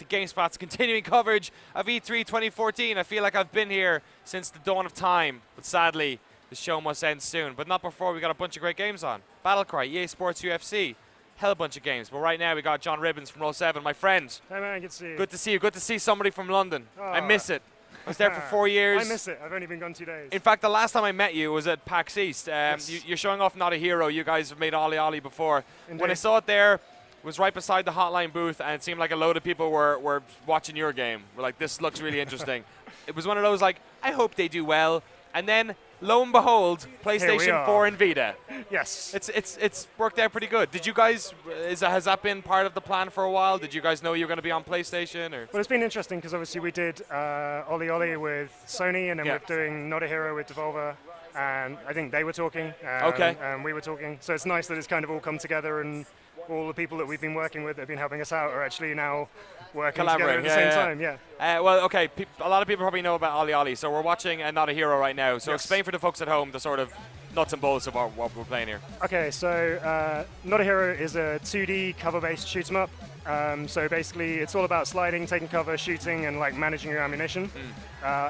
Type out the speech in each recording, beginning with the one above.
GameSpot's continuing coverage of E3 2014. I feel like I've been here since the dawn of time, but sadly, the show must end soon. But not before we got a bunch of great games on. Battlecry, EA Sports UFC, hell bunch of games. But right now we got John Ribbons from Roll 7, my friend. Hey man, good to see you. Good to see you. Good to see somebody from London. I miss it. I was there for 4 years. I miss it. I've only been gone 2 days. In fact, the last time I met you was at PAX East. Yes. You're showing off Not a Hero. You guys have made Ollie Ollie before. Indeed. When I saw it there, it was right beside the hotline booth, and it seemed like a load of people were watching your game. We're like, this looks really interesting. It was one of those like, I hope they do well. And then, lo and behold, PlayStation 4 and Vita. Yes. It's worked out pretty good. Did you guys, has that been part of the plan for a while? Did you guys know you were going to be on PlayStation? Or? Well, it's been interesting because obviously we did Ollie Ollie with Sony, and then we're doing Not a Hero with Devolver. And I think they were talking, and we were talking. So it's nice that it's kind of all come together, and all the people that we've been working with that have been helping us out are actually now working together at the same time. Well, okay, a lot of people probably know about Ollie Ollie, so we're watching Not a Hero right now. So explain for the folks at home the sort of nuts and bolts of what we're playing here. Okay, so Not a Hero is a 2D cover-based shoot 'em up. So basically, it's all about sliding, taking cover, shooting, and like managing your ammunition.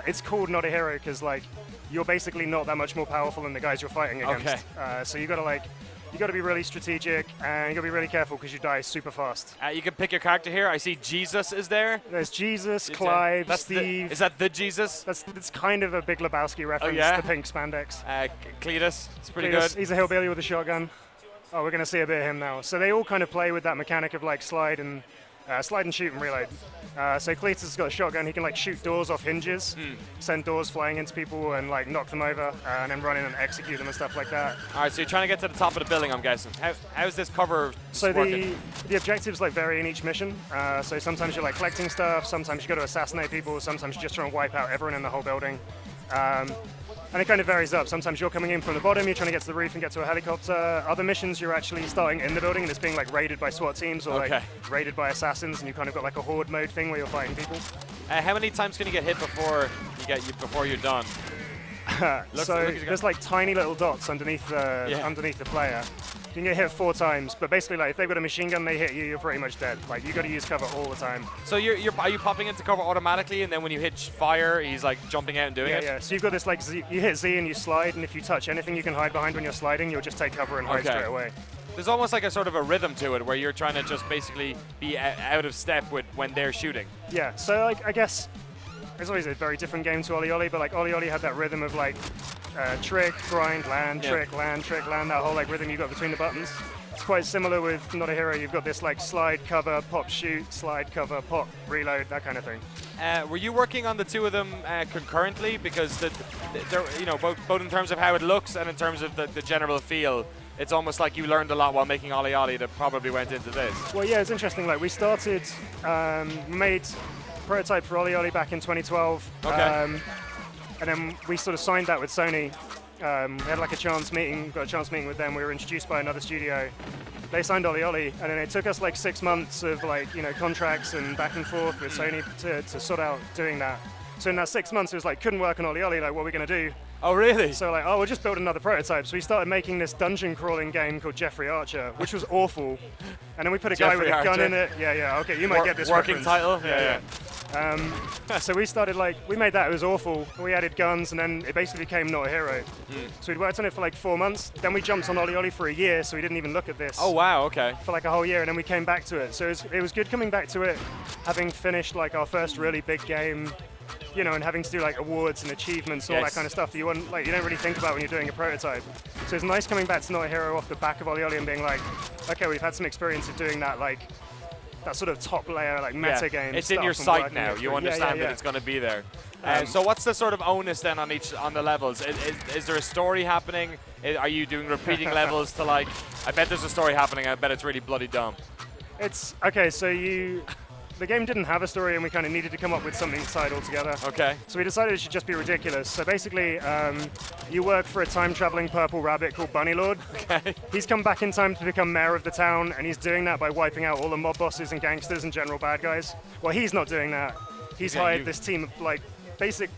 It's called Not a Hero because like you're basically not that much more powerful than the guys you're fighting against. So you gotta be really strategitic, and you gotta be really careful because you die super fast. You can pick your character here. I see Jesus is there. There's Jesus, Clive, Steve. Is that the Jesus? That's kind of a Big Lebowski reference. The pink spandex. Cletus, it's pretty Cletus, good. He's a hillbilly with a shotgun. Oh, we're gonna see a bit of him now. So they all kind of play with that mechanic of like slide and shoot and reload. So Cletus has got a shotgun. He can like shoot doors off hinges, send doors flying into people and like knock them over, and then run in and execute them and stuff like that. All right, so you're trying to get to the top of the building, I'm guessing. How's this cover working? The objectives like vary in each mission. So sometimes you're like collecting stuff, sometimes you got to assassinate people, sometimes you just try and wipe out everyone in the whole building. And it kind of varies up. Sometimes you're coming in from the bottom, you're trying to get to the roof and get to a helicopter. Other missions, you're actually starting in the building and it's being like raided by SWAT teams or like raided by assassins, and you kind of got like a horde mode thing where you're fighting people. How many times can you get hit before you're done? So there's like tiny little dots underneath the player. You can get hit 4 times, but basically, like if they've got a machine gun, they hit you, you're pretty much dead. Like you got to use cover all the time. So are you popping into cover automatically, and then when you hit fire, he's like jumping out and doing it? Yeah. So you've got this like you hit Z and you slide, and if you touch anything you can hide behind when you're sliding, you'll just take cover and hide straight away. There's almost like a sort of a rhythm to it, where you're trying to just basically be out of step with when they're shooting. Yeah. So like I guess it's always a very different game to Ollie Ollie, but like Ollie Ollie had that rhythm of like trick, grind, land, trick, land, trick, land, that whole like rhythm you got between the buttons. It's quite similar with Not a Hero. You've got this like slide, cover, pop, shoot, slide, cover, pop, reload, that kind of thing. Were you working on the two of them concurrently? Because they're, both in terms of how it looks and in terms of the general feel, it's almost like you learned a lot while making Ollie Ollie that probably went into this. Well, yeah, it's interesting. Like we started, made prototype for Ollie Ollie back in 2012. And then we sort of signed that with Sony. We had like got a chance meeting with them. We were introduced by another studio. They signed Ollie Ollie, and then it took us like 6 months of like, contracts and back and forth with Sony to sort out doing that. So in that 6 months, it was like, couldn't work on Ollie Ollie, like what are we gonna do? Oh, really? So like, we'll just build another prototype. So we started making this dungeon crawling game called Jeffrey Archer, which was awful. And then we put a guy with a gun in it. Yeah, okay, you might get this working reference. title? Yeah. So we started we made that, it was awful. We added guns, and then it basically became Not a Hero. So we'd worked on it for like 4 months. Then we jumped on Ollie Ollie for a year, so we didn't even look at this. Oh, wow, okay. For like a whole year, and then we came back to it. So it was good coming back to it, having finished like our first really big game, and having to do like awards and achievements, all that kind of stuff that you don't really think about when you're doing a prototype. So it's nice coming back to Not a Hero off the back of Ollie Ollie and being like, okay, we've had some experience of doing that, like that sort of top layer, like meta game. It's in your sight now. You understand that it's going to be there. So what's the sort of onus then on the levels? Is there a story happening? Are you doing repeating levels to like? I bet there's a story happening. I bet it's really bloody dumb. It's okay. So the game didn't have a story, and we kind of needed to come up with something inside altogether. Okay. So we decided it should just be ridiculous. So basically, you work for a time-traveling purple rabbit called Bunny Lord. Okay. He's come back in time to become mayor of the town, and he's doing that by wiping out all the mob bosses and gangsters and general bad guys. Well, he's not doing that. He's hired this team of like basic,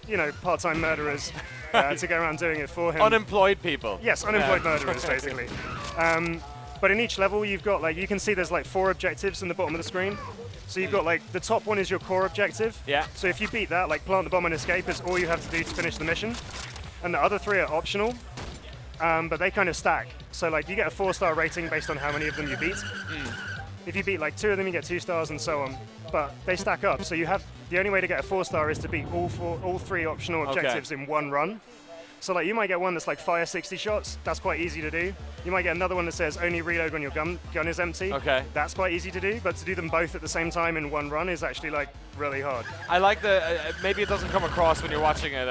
part-time murderers to go around doing it for him. Unemployed people. Yes, unemployed murderers, basically. But in each level, you've got you can see there's 4 objectives in the bottom of the screen. So you've got like the top one is your core objective. Yeah. So if you beat that, like plant the bomb and escape is all you have to do to finish the mission. And the other 3 are optional, but they kind of stack. So like you get a 4-star rating based on how many of them you beat. If you beat like 2 of them, you get 2 stars and so on. But they stack up. So you have the only way to get a 4-star is to beat all 3 optional objectives in one run. So like you might get one that's like fire 60 shots. That's quite easy to do. You might get another one that says only reload when your gun is empty. Okay. That's quite easy to do. But to do them both at the same time in one run is actually like really hard. I like the, maybe it doesn't come across when you're watching it,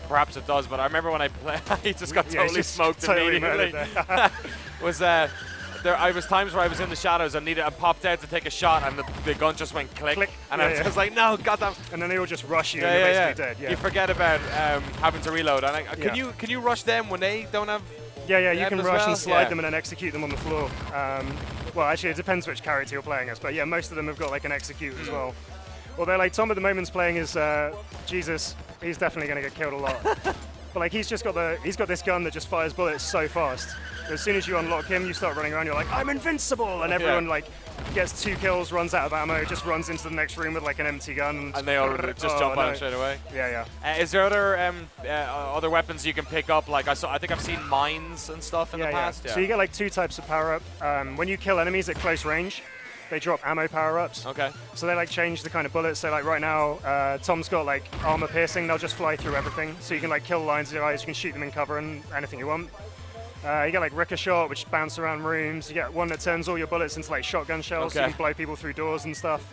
perhaps it does, but I remember when I played, he just got totally smoked totally immediately. There was times where I was in the shadows and popped out to take a shot and the gun just went click. And I was just like, no, goddamn. And then they all just rush you and you're basically dead. Yeah. You forget about having to reload. And can you rush them when they don't have? Yeah, you can rush and slide them and then execute them on the floor. Well, actually, it depends which character you're playing as, but yeah, most of them have got like an execute as well. Although like Tom at the moment's playing as Jesus, he's definitely going to get killed a lot. But like he's got this gun that just fires bullets so fast. As soon as you unlock him, you start running around. You're like, I'm invincible, and everyone like gets 2 kills, runs out of ammo, just runs into the next room with like an empty gun, and they all just jump on him straight away. Yeah. Is there other weapons you can pick up? Like I think I've seen mines and stuff in the past. So you get like 2 types of power up. When you kill enemies at close range, they drop ammo power-ups. Okay. So they like change the kind of bullets. So like right now, Tom's got like armor piercing. They'll just fly through everything. So you can like kill lines of your eyes. You can shoot them in cover and anything you want. You get like ricochet, which bounce around rooms. You get one that turns all your bullets into like shotgun shells. So you can blow people through doors and stuff.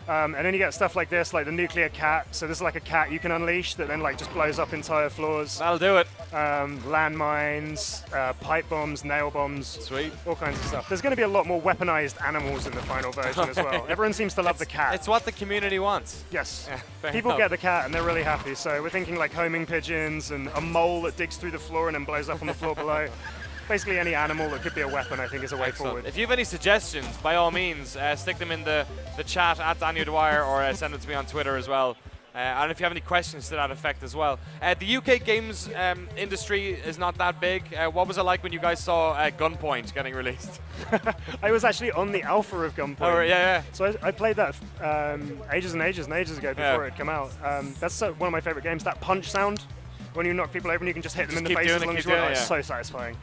And then you get stuff like this, like the nuclear cat. So this is like a cat you can unleash that then like just blows up entire floors. That'll do it. Landmines, pipe bombs, nail bombs. Sweet. All kinds of stuff. There's going to be a lot more weaponized animals in the final version as well. Everyone seems to love the cat. It's what the community wants. Yes. Yeah, people get the cat and they're really happy. So we're thinking like homing pigeons and a mole that digs through the floor and then blows up on the floor below. Basically any animal that could be a weapon, I think, is a way forward. If you have any suggestions, by all means, stick them in the chat at Daniel Dwyer or send them to me on Twitter as well. And if you have any questions to that effect as well. The UK games industry is not that big. What was it like when you guys saw Gunpoint getting released? I was actually on the alpha of Gunpoint. Oh, yeah. So I played that ages and ages ago before it came out. That's one of my favorite games. That punch sound. When you knock people over and you can just hit them in the face as long as you want. It's so satisfying.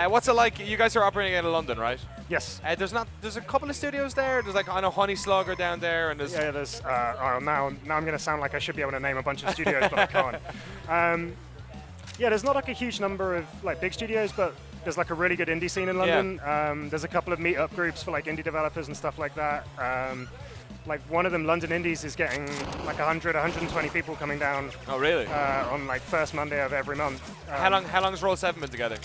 What's it like? You guys are operating out of London, right? Yes. There's a couple of studios there. There's like, I know, Honey Slugger down there, and there's. Yeah, there's. Now I'm going to sound like I should be able to name a bunch of studios, but I can't. Yeah, there's not like a huge number of like big studios, but there's like a really good indie scene in London. There's a couple of meetup groups for like indie developers and stuff like that. Like one of them, London Indies, is getting like 100, 120 people coming down. Oh, really? On like first Monday of every month. How long has Roll 7 been together?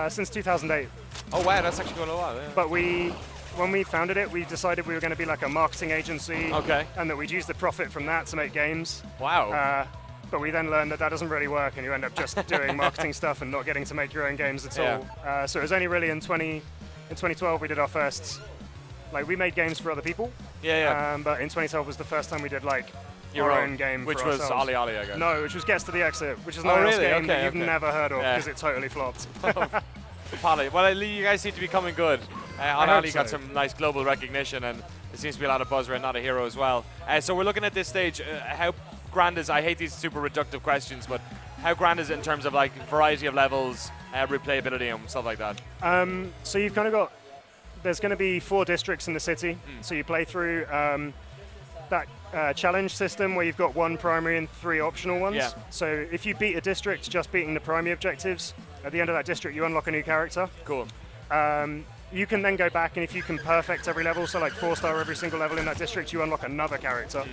Since 2008. Oh wow, that's actually going a while. Yeah. But when we founded it, we decided we were going to be like a marketing agency. Okay. And that we'd use the profit from that to make games. Wow. But we then learned that doesn't really work, and you end up just doing marketing stuff and not getting to make your own games at all. So it was only really in 2012 we did our first. Like we made games for other people. Yeah. But in 2012 was the first time we did like your own game, which for was ourselves. Ollie Ollie, I guess. No, which was Gets to the Exit, which is another game that you've never heard of because it totally flopped. Polly, well, you guys seem to be coming good. Ollie got so. some nice global recognition, and there seems to be a lot of buzz around Not a Hero as well. So we're looking at this stage. How grand is? I hate these super reductive questions, but how grand is it in terms of like variety of levels, replayability, and stuff like that? So you've kind of got. There's going to be 4 districts in the city, so you play through that challenge system where you've got 1 primary and 3 optional ones. Yeah. So if you beat a district just beating the primary objectives, at the end of that district you unlock a new character. Cool. You can then go back, and if you can perfect every level, so like 4-star every single level in that district, you unlock another character.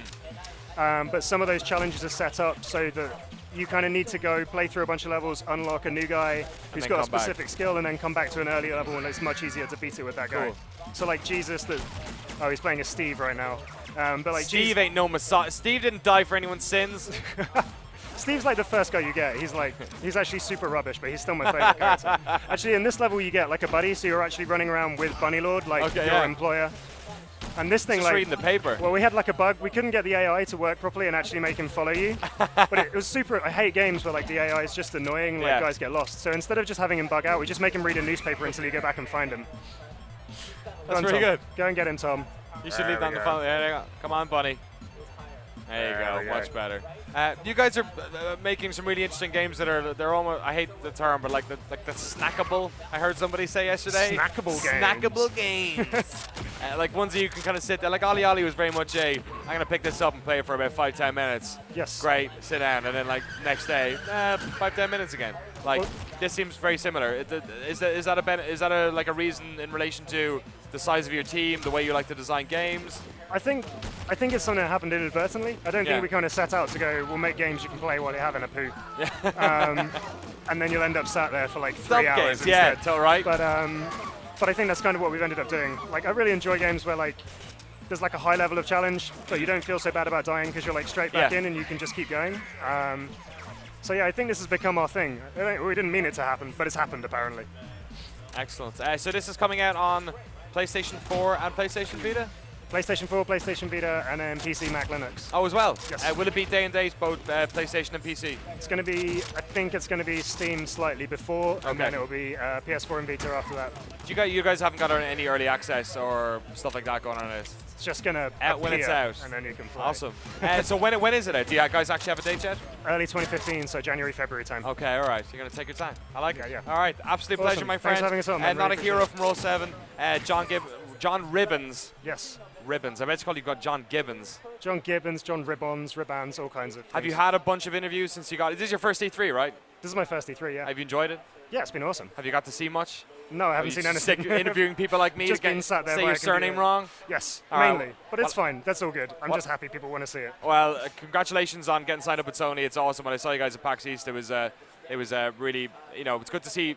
But some of those challenges are set up so that you kind of need to go play through a bunch of levels, unlock a new guy who's got a specific skill, and then come back to an earlier level, and it's much easier to beat it with that guy. So like Jesus, he's playing as Steve right now. But like Steve ain't no messiah. Steve didn't die for anyone's sins. Steve's like the first guy you get. He's actually super rubbish, but he's still my favorite character. Actually, in this level you get like a buddy, so you're actually running around with Bunny Lord, like your employer. And this thing, just like, reading the paper. Well, we had like a bug. We couldn't get the AI to work properly and actually make him follow you. But it was super. I hate games where like the AI is just annoying. Like guys get lost. So instead of just having him bug out, we just make him read a newspaper until you go back and find him. That's pretty good. Go and get him, Tom. You should leave down the phone. There you go. Come on, bunny. There you go. Much better. You guys are making some really interesting games that they're almost, I hate the term, but like the snackable. I heard somebody say yesterday. Snackable games. Like ones that you can kind of sit there. Like Ollie Ollie was very much I'm gonna pick this up and play it for about 5-10 minutes. Yes. Great. Sit down, and then like next day, 5-10 minutes again. Like this seems very similar. Is that a reason in relation to the size of your team, the way you like to design games? I think it's something that happened inadvertently. I don't think we kind of set out to go, we'll make games you can play while you're having a poo. And then you'll end up sat there for like 3 hours games. instead. Yeah, it's all right. But I think that's kind of what we've ended up doing. Like, I really enjoy games where like there's like a high level of challenge, but you don't feel so bad about dying because you're like straight back in and you can just keep going. So yeah, I think this has become our thing. We didn't mean it to happen, but it's happened apparently. Excellent. So this is coming out on PlayStation 4 and PlayStation Vita? PlayStation 4, PlayStation Vita, and then PC, Mac, Linux. Oh, as well? Yes. Will it be day and date, both PlayStation and PC? It's going to be, I think it's going to be Steam slightly before, and then it will be PS4 and Vita after that. You guys haven't got any early access or stuff like that going on in this? It's just going to when it's out, and then you can play. Awesome. So when is it out? Do you guys actually have a date yet? Early 2015, so January, February time. Okay, all right. You're going to take your time. I like it. Yeah. All right, absolute pleasure, my friend. Thanks for having us on, man. Not really a hero from Roll 7, John Ribbons. Yes. Ribbons. I meant to call you John Gibbons. John Gibbons, John Ribbons, Ribbans, all kinds of things. Have you had a bunch of interviews since you got? This is your first E3, right? This is my first E3, yeah. Have you enjoyed it? Yeah, it's been awesome. Have you got to see much? No, I haven't seen anything. Interviewing people like me just to been sat there say your surname wrong? Yes, all mainly. Right. But it's fine. That's all good. I'm just happy people want to see it. Well, congratulations on getting signed up with Sony. It's awesome. When I saw you guys at PAX East, it was really, it's good to see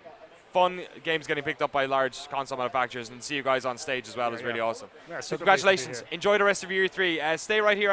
fun games getting picked up by large console manufacturers, and see you guys on stage as well is really awesome. Yeah, so congratulations. Enjoy the rest of your E3. Stay right here.